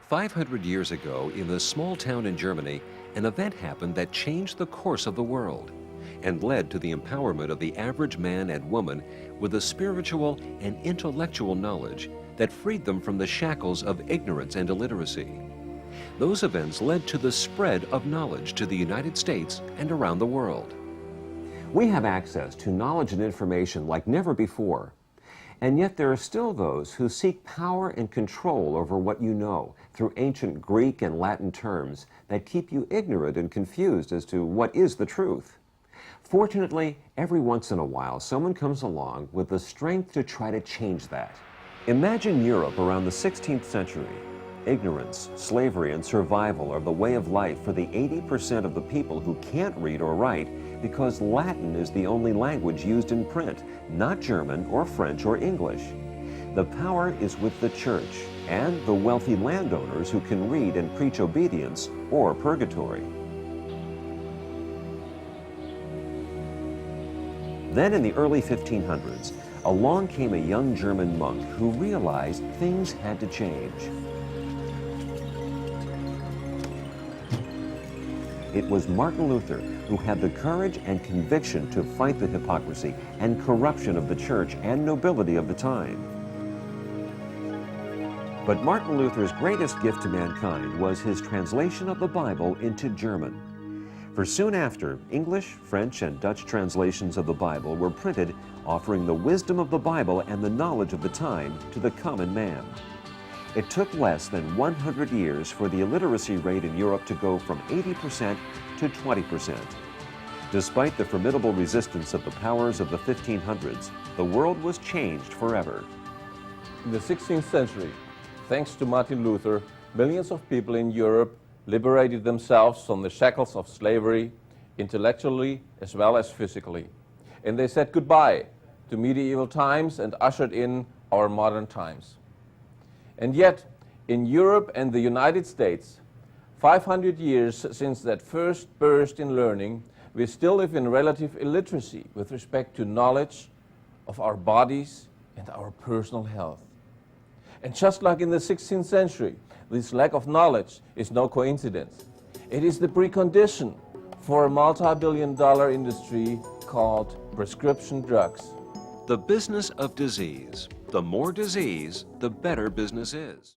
500 years ago, in this small town in Germany, an event happened that changed the course of the world and led to the empowerment of the average man and woman with a spiritual and intellectual knowledge that freed them from the shackles of ignorance and illiteracy. Those events led to the spread of knowledge to the United States and around the world. We have access to knowledge and information like never before. And yet there are still those who seek power and control over what you know through ancient Greek and Latin terms that keep you ignorant and confused as to what is the truth. Fortunately, every once in a while, someone comes along with the strength to try to change that. Imagine Europe around the 16th century. Ignorance, slavery, and survival are the way of life for the 80% of the people who can't read or write because Latin is the only language used in print, not German or French or English. The power is with the church and the wealthy landowners who can read and preach obedience or purgatory. Then in the early 1500s, along came a young German monk who realized things had to change. It was Martin Luther who had the courage and conviction to fight the hypocrisy and corruption of the church and nobility of the time. But Martin Luther's greatest gift to mankind was his translation of the Bible into German. For soon after, English, French, and Dutch translations of the Bible were printed, offering the wisdom of the Bible and the knowledge of the time to the common man. It took less than 100 years for the illiteracy rate in Europe to go from 80% to 20%. Despite the formidable resistance of the powers of the 1500s, the world was changed forever. In the 16th century, thanks to Martin Luther, millions of people in Europe liberated themselves from the shackles of slavery, intellectually as well as physically. And they said goodbye to medieval times and ushered in our modern times. And yet, in Europe and the United States, 500 years since that first burst in learning, we still live in relative illiteracy with respect to knowledge of our bodies and our personal health. And just like in the 16th century, this lack of knowledge is no coincidence. It is the precondition for a multi-billion-dollar industry called prescription drugs. The business of disease. The more disease, the better business is.